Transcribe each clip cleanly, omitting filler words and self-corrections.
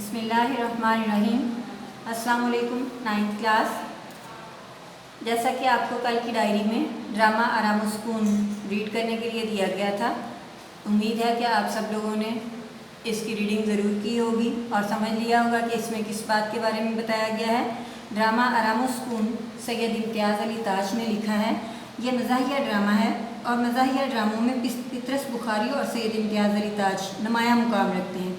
बिस्मिल्लाहिर्रहमानिर्रहीम। अस्सलाम वालेकुम। 9th class. जैसा कि आपको कल की डायरी में ड्रामा आराम सुकून रीड करने के लिए दिया गया था, उम्मीद है कि आप सब लोगों ने इसकी रीडिंग ज़रूर की होगी और समझ लिया होगा कि इसमें किस बात के बारे में बताया गया है। ड्रामा आराम सुकून सैयद इम्तियाज़ अली ताज ने लिखा है। ये मज़ाहिया ड्रामा है और मज़ाहिया ड्रामों में पितरस बुखारी और सैयद इम्तियाज़ अली ताज नुमाया मुकाम रखते हैं।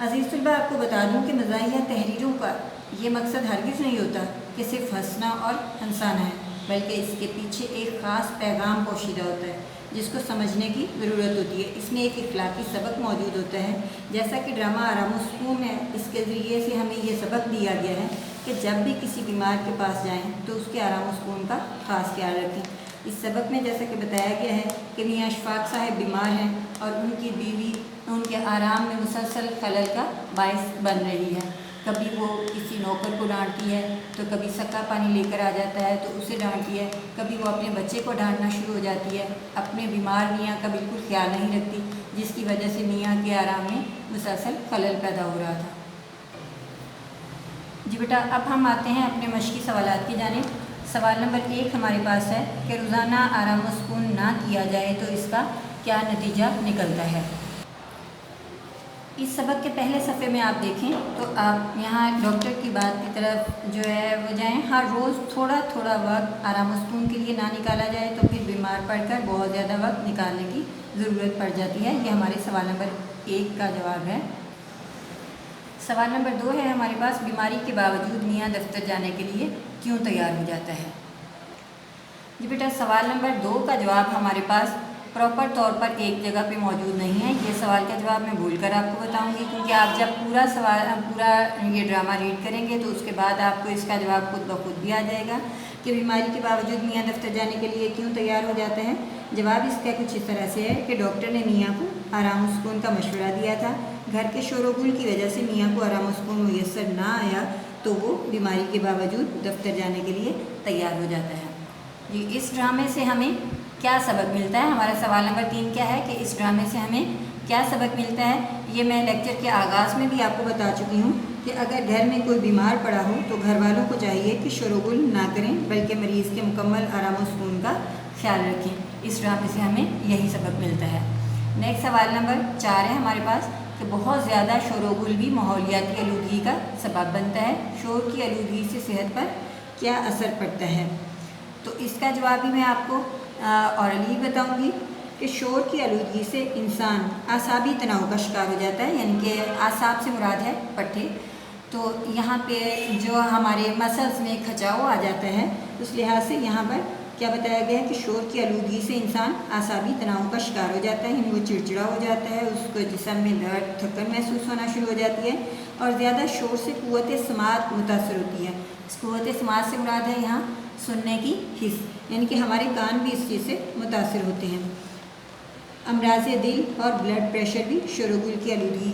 अज़ीज़ तलबा, आपको बता दूं कि मज़ाहिया तहरीरों का ये मकसद हरगिज़ नहीं होता कि सिर्फ हंसना और हंसाना है, बल्कि इसके पीछे एक ख़ास पैगाम पोशीदा होता है जिसको समझने की ज़रूरत होती है। इसमें एक इखलाकी सबक मौजूद होता है। जैसा कि ड्रामा आराम सुकून है, इसके ज़रिए से हमें ये सबक दिया गया है कि जब भी किसी बीमार के पास जाएँ तो उसके आराम सुकून का ख़ास ख्याल रखें। इस सबक में जैसा कि बताया गया है कि मियाँ अशफाक साहब बीमार हैं और उनकी बीवी उनके आराम में मुसलसल खलल का बायस बन रही है। कभी वो किसी नौकर को डांटती है तो कभी सक्का पानी लेकर आ जाता है तो उसे डांटती है, कभी वो अपने बच्चे को डांटना शुरू हो जाती है। अपने बीमार मियाँ का बिल्कुल ख्याल नहीं रखती, जिसकी वजह से मियाँ के आराम में मुसलसल खलल पैदा हो रहा था। जी बेटा, अब हम आते हैं अपने मश्की सवालात की जानिब। सवाल नंबर 1 हमारे पास है कि रोज़ाना आराम सुकून ना किया जाए तो इसका क्या नतीजा निकलता है। इस सबक के पहले सफ़े में आप देखें तो आप यहाँ डॉक्टर की बात की तरफ जो है वो जाएँ। हाँ, रोज़ थोड़ा थोड़ा वक्त आराम सुकून के लिए ना निकाला जाए तो फिर बीमार पड़कर बहुत ज़्यादा वक्त निकालने की ज़रूरत पड़ जाती है। ये हमारे सवाल नंबर 1 का जवाब है। सवाल नंबर 2 है हमारे पास, बीमारी के बावजूद मियाँ दफ्तर जाने के लिए क्यों तैयार हो जाता है। जी बेटा, सवाल नंबर 2 का जवाब हमारे पास प्रॉपर तौर पर एक जगह पे मौजूद नहीं है। ये सवाल का जवाब मैं भूल कर आपको बताऊंगी, क्योंकि आप जब पूरा ये ड्रामा रीड करेंगे तो उसके बाद आपको इसका जवाब खुद ब खुद भी आ जाएगा कि बीमारी के बावजूद मियाँ दफ्तर जाने के लिए क्यों तैयार हो जाते हैं। जवाब इसका कुछ इस तरह से है कि डॉक्टर ने मियाँ को आराम सुकून का मशवरा दिया था। घर के शोरगुल की वजह से मियाँ को आराम सुकून मुयस्सर ना आया तो वो बीमारी के बावजूद दफ्तर जाने के लिए तैयार हो जाता है। जी, इस ड्रामे से हमें क्या सबक मिलता है। हमारा सवाल नंबर 3 क्या है कि इस ड्रामे से हमें क्या सबक मिलता है। ये मैं लेक्चर के आगाज़ में भी आपको बता चुकी हूँ कि अगर घर में कोई बीमार पड़ा हो तो घर वालों को चाहिए कि शोरगुल ना करें, बल्कि मरीज़ के मुकम्मल आराम और सुकून का ख्याल रखें। इस ड्रामे से हमें यही सबक मिलता है। नेक्स्ट सवाल नंबर 4 है हमारे पास कि बहुत ज़्यादा शोरगुल भी माहौलियाती आलूदगी का सबब बनता है। शोर की आलूदगी से सेहत पर क्या असर पड़ता है। तो इसका जवाब भी मैं आपको औरली बताऊंगी कि शोर की आलूदगी से इंसान आसाबी तनाव का शिकार हो जाता है, यानी कि आसाब से मुराद है पट्टे। तो यहाँ पे जो हमारे मसल्स में खचाव आ जाता है, उस लिहाज से यहाँ पर क्या बताया गया है कि शोर की आलूदगी से इंसान आसाबी तनाव का शिकार हो जाता है, यानी वो चिड़चिड़ा हो जाता है, उसको जिस्म में दर्द थकन महसूस होना शुरू हो जाती है और ज़्यादा शोर से क़ुव्वत समात मुतासर होती है। इस क़ुव्वत समात से मुराद है यहाँ सुनने की हिस्स, यानी कि हमारे कान भी इस चीज़ से मुतासर होते हैं। अमराज़ दिल और ब्लड प्रेशर भी शोरगुल की आलूदगी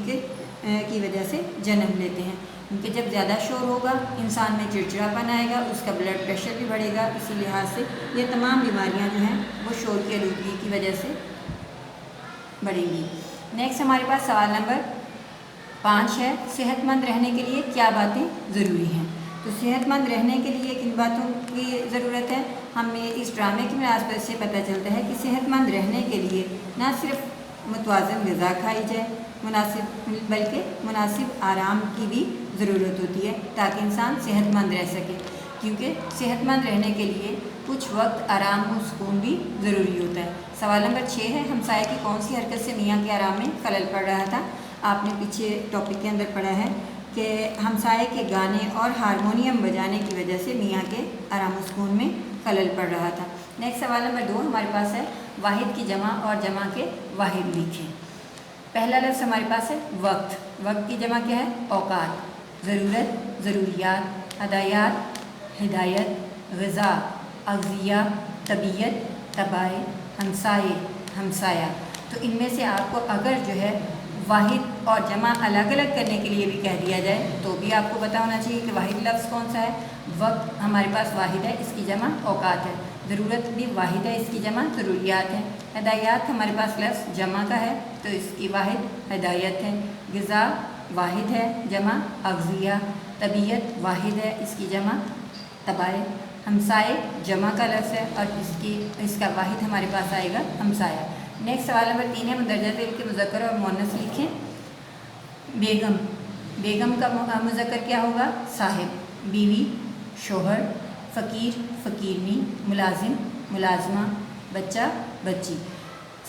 की वजह से जन्म लेते हैं, क्योंकि जब ज़्यादा शोर होगा इंसान में चिड़चिड़ापन आएगा, उसका ब्लड प्रेशर भी बढ़ेगा। इसी लिहाज से ये तमाम बीमारियां जो हैं वो शोर की आलूदगी की वजह से बढ़ेंगी। नेक्स्ट हमारे पास सवाल नंबर 5 है, सेहतमंद रहने के लिए क्या बातें ज़रूरी हैं। तो सेहतमंद रहने के लिए किन बातों की ज़रूरत है, हमें इस ड्रामे की मुनासबत से पता चलता है कि सेहतमंद रहने के लिए न सिर्फ मुतवाज़न ग़िज़ा खाई जाए बल्कि मुनासिब आराम की भी ज़रूरत होती है ताकि इंसान सेहतमंद रह सके, क्योंकि सेहतमंद रहने के लिए कुछ वक्त आराम और सुकून भी ज़रूरी होता है। सवाल नंबर 6 है, हमसाये की कौन सी हरकत से मियाँ के आराम में खलल पड़ रहा था। आपने पीछे टॉपिक के अंदर पढ़ा है कि हमसाये के गाने और हारमोनियम बजाने की वजह से मियाँ के आराम और सुकून में खलल पड़ रहा था। नेक्स्ट सवाल नंबर 2 हमारे पास है, वाहिद की जमा और जमा के वाहिद लिखें। पहला लफ्ज़ हमारे पास है वक्त। वक्त की जमा क्या है, औकात। ज़रूरत, ज़रूरियात, हदायत, हिदायत, ग़िज़ा, अग़ज़िया, तबीयत, तबाए, हमसाये, हमसाया। तो इनमें से आपको अगर जो है वाहिद और जमा अलग अलग करने के लिए भी कह दिया जाए तो भी आपको पता होना चाहिए कि वाहिद लफ्ज़ कौन सा है। वक्त हमारे पास वाहिद है, इसकी जमा औकात है। ज़रूरत भी वाहिद है, इसकी जमा ज़रूरियात है। हदायत हमारे पास लफ्ज़ जमा का है तो इसकी वाहिद हदायत है। ग़िज़ा वाहिद है, जमा अग़ज़िया। तबीयत वाहिद है, इसकी जमा तबाए। हमसाए जमा का लफ्ज़ है और इसका वाहिद हमारे पास आएगा हमसाया। नेक्स्ट सवाल नंबर 3 है, मुंदरजा ज़ेल के मुज़क्कर और मुअन्नस लिखें। बेगम, बेगम का मुज़क्कर क्या होगा? साहिब। बीवी, शोहर। फ़कीर, फ़कीरनी। मुलाजिम, मुलाजमा। बच्चा, बच्ची।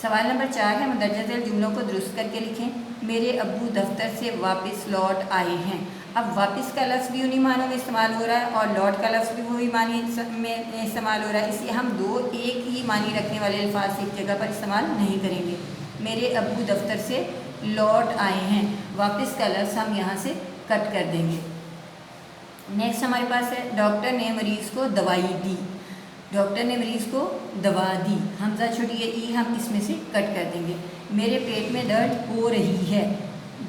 सवाल नंबर 4 है, मुंदरजा ज़ेल जुमलों को दुरुस्त करके लिखें। मेरे अब्बू दफ्तर से वापस लौट आए हैं। अब वापस का लफ्ज़ भी उन्हीं मानों में इस्तेमाल हो रहा है और लौट का लफ्ज़ भी वही मानी में इस्तेमाल हो रहा है, इसलिए हम दो एक ही मानी रखने वाले अल्फाज एक जगह पर इस्तेमाल नहीं करेंगे। मेरे अब्बू दफ्तर से लौट आए हैं, वापस का लफ्ज़ हम यहाँ से कट कर देंगे। नेक्स्ट हमारे पास है, डॉक्टर ने मरीज़ को दवाई दी। डॉक्टर ने मरीज़ को दवा दी, हमज़ा छोटी ई हम इसमें से कट कर देंगे। मेरे पेट में दर्द हो रही है,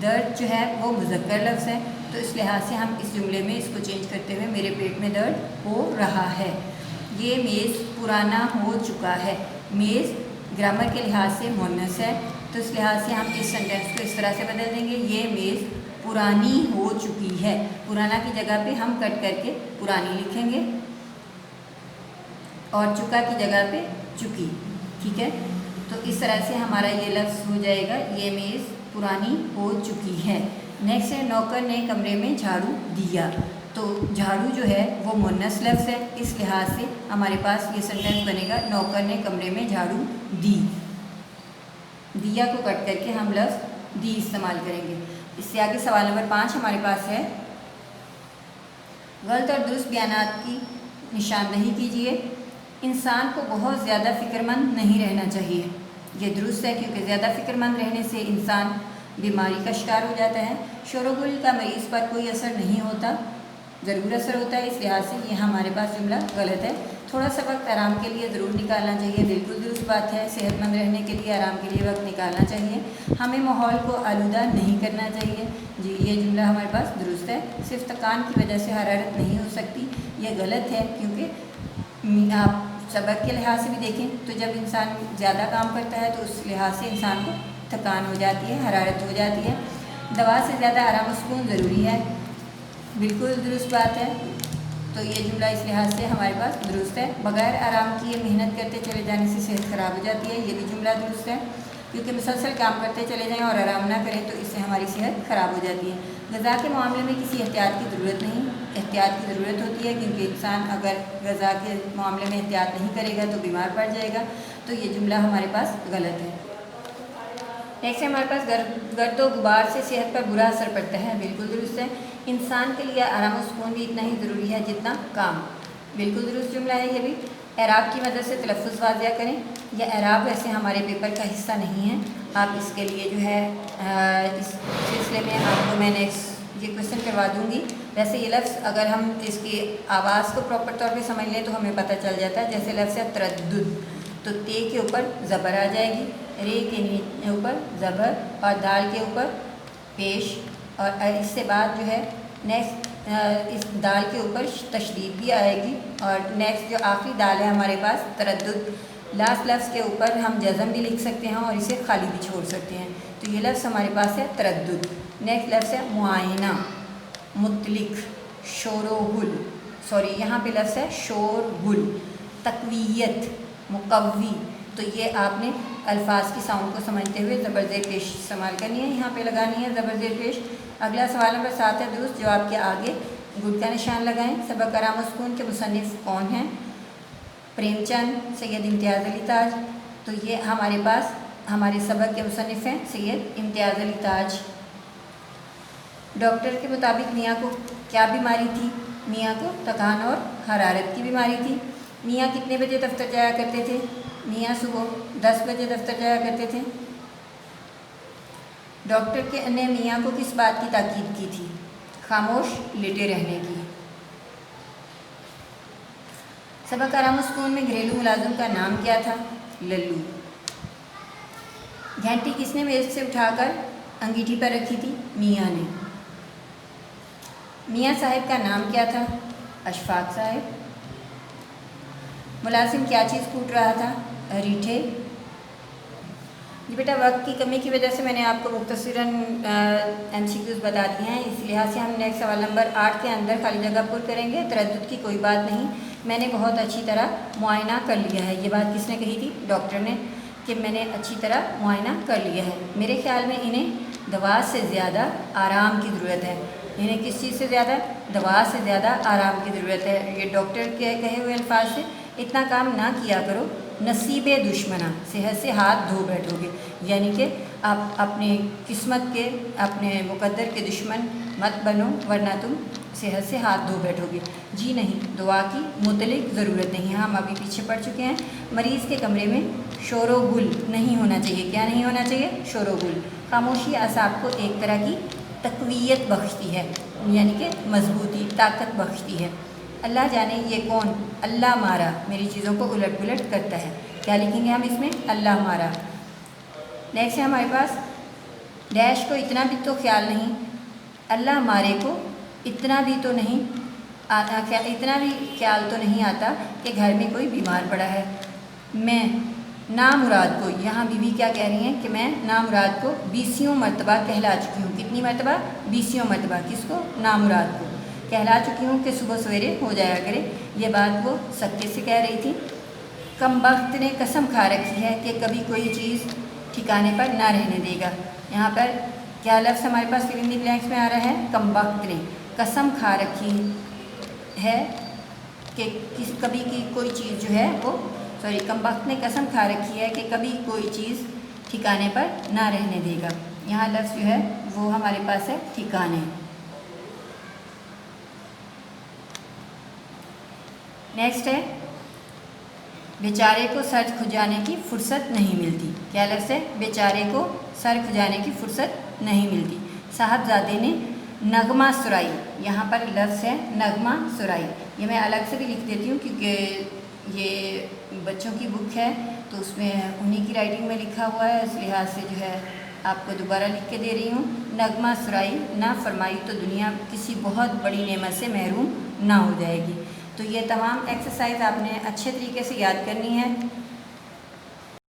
दर्द जो है वो मुज़क्कर लफ्ज़ है, तो इस लिहाज से हम इस जुमले में इसको चेंज करते हुए मेरे पेट में दर्द हो रहा है। ये मेज़ पुराना हो चुका है, मेज़ ग्रामर के लिहाज से मुअन्नस है, तो इस लिहाज से हम इस सेंटेंस को इस तरह से बदल देंगे, ये मेज़ पुरानी हो चुकी है। पुराना की जगह पे हम कट करके पुरानी लिखेंगे और चुका की जगह पे चुकी। ठीक है, तो इस तरह से हमारा ये लफ्ज़ हो जाएगा, ये मेज़ पुरानी हो चुकी है। नेक्स्ट है, नौकर ने कमरे में झाड़ू दिया। तो झाड़ू जो है वो मुअन्नस लफ्ज़ है, इस लिहाज से हमारे पास ये सेंटेंस बनेगा, नौकर ने कमरे में झाड़ू दी। दिया को कट करके हम लफ्ज़ दी इस्तेमाल करेंगे। इससे आगे सवाल नंबर 5 हमारे पास है, गलत और दुरुस्त बयानात की निशानदही कीजिए। इंसान को बहुत ज़्यादा फ़िक्रमंद नहीं रहना चाहिए। ये दुरुस्त है क्योंकि ज़्यादा फ़िक्रमंद रहने से इंसान बीमारी का शिकार हो जाता है। शोरगुल का मरीज़ पर कोई असर नहीं होता, ज़रूर असर होता है, इस लिहाज से ये हमारे पास जुमला गलत है। थोड़ा सा वक्त आराम के लिए ज़रूर निकालना चाहिए, बिल्कुल दुरुस्त बात है। सेहतमंद रहने के लिए आराम के लिए वक्त निकालना चाहिए। हमें माहौल को आलूदा नहीं करना चाहिए। जी, ये जुमला हमारे पास दुरुस्त है। सिर्फ थकान की वजह से हरारत नहीं हो सकती, ये गलत है क्योंकि आप सबक के लिहाज से भी देखें तो जब इंसान ज़्यादा काम करता है तो उस लिहाज से इंसान को थकान हो जाती है, हरारत हो जाती है। दवा से ज़्यादा आराम और सुकून ज़रूरी है, बिल्कुल दुरुस्त बात है। तो ये जुमला इस लिहाज से हमारे पास दुरुस्त है। बग़ैर आराम किए मेहनत करते चले जाने से सेहत ख़राब हो जाती है, ये भी जुमला दुरुस्त है क्योंकि मुसलसल काम करते चले जाएं और आराम ना करें तो इससे हमारी सेहत ख़राब हो जाती है। ग़िज़ा के मामले में किसी एहतियात की ज़रूरत नहीं, एहतियात की ज़रूरत होती है क्योंकि इंसान अगर ग़िज़ा के मामले में एहतियात नहीं करेगा तो बीमार पड़ जाएगा, तो ये जुमला हमारे पास गलत है। नेक्स्ट है हमारे पास, गर्द व गुबार से सेहत पर बुरा असर पड़ता है, बिल्कुल दुरुस्त है। इंसान के लिए आराम और सुकून भी इतना ही ज़रूरी है जितना काम, बिल्कुल दुरुस्त जुमला है ये भी। एराब की मदद से तलफ़्फ़ुज़ वाज़िया करें। यह एराब वैसे हमारे पेपर का हिस्सा नहीं है, आप इसके लिए जो है इस सिलसिले में आपको मैं नेक्स्ट ये क्वेश्चन करवा दूँगी। वैसे ये लफ्ज़ अगर हम इसकी आवाज़ को प्रॉपर तौर पे समझ लें तो हमें पता चल जाता है। जैसे लफ्ज़ है तरद्दुद, तो ते के ऊपर ज़बर आ जाएगी, रे के ऊपर ज़बर और दाल के ऊपर पेश, और इससे बाद जो है नेक्स्ट इस दाल के ऊपर तशदीद भी आएगी। और नेक्स्ट जो आखिरी दाल है हमारे पास तरद्दुद, लास्ट लफ्ज़ के ऊपर हम जज़म भी लिख सकते हैं और इसे खाली भी छोड़ सकते हैं। तो ये लफ्ज़ हमारे पास है तरद्दुद। नेक्स्ट लफ्ज़ है मुआयना, मुतलिक, शोरगुल, सॉरी यहाँ पे लफ्ज़ है शोरगुल, तक़वियत, मुक़व्वी। तो ये आपने अल्फाज की साउंड को समझते हुए ज़बर ज़ेर पेश इस्तेमाल करनी है, यहाँ पे लगानी है ज़बर ज़ेर पेश। अगला सवाल नंबर 7 है, दुरुस्त जवाब के आगे गुड का निशान लगाएं। सबक आराम और सुकून के मुसन्निफ़ कौन हैं? प्रेमचंद, सैयद इम्तियाज़ अली ताज। तो ये हमारे पास हमारे सबक के मुसन्निफ़ हैं सैयद इम्तियाज़ अली ताज। डॉक्टर के मुताबिक मियाँ को क्या बीमारी थी? मियाँ को थकान और हरारत की बीमारी थी। मियाँ कितने बजे दफ्तर जाया करते थे? मियाँ सुबह 10 बजे दफ्तर जाया करते थे। डॉक्टर ने मियाँ को किस बात की ताकीद की थी? खामोश लेटे रहने की। सबक आराम और सुकून में घरेलू मुलाजिम का नाम क्या था? लल्लू। घंटी किसने मेज़ से उठाकर अंगीठी पर रखी थी? मियाँ ने। मियाँ साहब का नाम क्या था? अशफाक साहब। मुलाजिम क्या चीज़ कूट रहा था? रीठे। جی بیٹا، وقت کی کمی کی وجہ سے میں نے آپ کو مختصراً MCQs بتا دیے ہیں، اس لحاظ سے ہم نیکسٹ سوال نمبر 8 کے اندر خالی جگہ پر کریں گے۔ تردد کی کوئی بات نہیں، میں نے بہت اچھی طرح معائنہ کر لیا ہے۔ یہ بات کس نے کہی تھی؟ ڈاکٹر نے، کہ میں نے اچھی طرح معائنہ کر لیا ہے۔ میرے خیال میں انہیں دوا سے زیادہ آرام کی ضرورت ہے۔ انہیں کس چیز سے زیادہ؟ دوا سے زیادہ آرام کی ضرورت ہے۔ یہ ڈاکٹر کے کہے ہوئے الفاظ سے اتنا کام نہ کیا کرو، نصیب دشمنہ، صحت سے ہاتھ دھو بیٹھو گے، یعنی کہ آپ اپنی قسمت کے، اپنے مقدر کے دشمن مت بنو، ورنہ تم صحت سے ہاتھ دھو بیٹھو گے۔ جی نہیں، دعا کی مطلق ضرورت نہیں، ہم ابھی پیچھے پڑ چکے ہیں۔ مریض کے کمرے میں شور و گل نہیں ہونا چاہیے۔ کیا نہیں ہونا چاہیے؟ شور و گل۔ خاموشی اعصاب کو ایک طرح کی تقویت بخشتی ہے، یعنی کہ مضبوطی، طاقت بخشتی ہے۔ اللہ جانے یہ کون؟ اللہ مارا میری چیزوں کو الٹ پلٹ کرتا ہے۔ کیا لکھیں گے ہم اس میں؟ اللہ مارا۔ نیکسٹ ہے ہمارے پاس، ڈیش کو اتنا بھی تو خیال نہیں، اللہ مارے کو اتنا بھی تو نہیں اتنا بھی خیال تو نہیں آتا کہ گھر میں کوئی بیمار پڑا ہے۔ میں نامراد کو، یہاں بیوی کیا کہہ رہی ہیں کہ میں نامراد کو 20 مرتبہ کہلا چکی ہوں۔ کتنی مرتبہ؟ 20 مرتبہ۔ کس کو؟ نامراد کو کہلا چکی ہوں کہ صبح سویرے ہو جایا کرے۔ یہ بات وہ سکے سے کہہ رہی تھی۔ کم بخت نے قسم کھا رکھی ہے کہ کبھی کوئی چیز ٹھکانے پر نہ رہنے دے گا۔ یہاں پر کیا لفظ ہمارے پاس فل ان دی بلینکس میں آ رہا ہے؟ کم بخت نے قسم کھا رکھی ہے کہ کبھی کی کوئی چیز جو ہے وہ کم بخت نے قسم کھا رکھی ہے کہ کبھی کوئی چیز ٹھکانے پر نہ رہنے دے گا۔ یہاں لفظ جو ہے وہ ہمارے پاس ہے ٹھکانے۔ نیکسٹ ہے، بیچارے کو سر کھجانے کی فرصت نہیں ملتی۔ کیا لفظ ہے؟ بیچارے کو سر کھجانے کی فرصت نہیں ملتی۔ صاحبزادے نے نغمہ سرائی، یہاں پر لفظ ہے نغمہ سرائی۔ یہ میں الگ سے بھی لکھ دیتی ہوں کیونکہ یہ بچوں کی بک ہے تو اس میں انہی کی رائٹنگ میں لکھا ہوا ہے، اس لحاظ سے جو ہے آپ کو دوبارہ لکھ کے دے رہی ہوں۔ نغمہ سرائی نہ فرمائی تو دنیا کسی بہت بڑی نعمت سے محروم نہ ہو جائے گی۔ تو یہ تمام ایکسرسائز آپ نے اچھے طریقے سے یاد کرنی ہے۔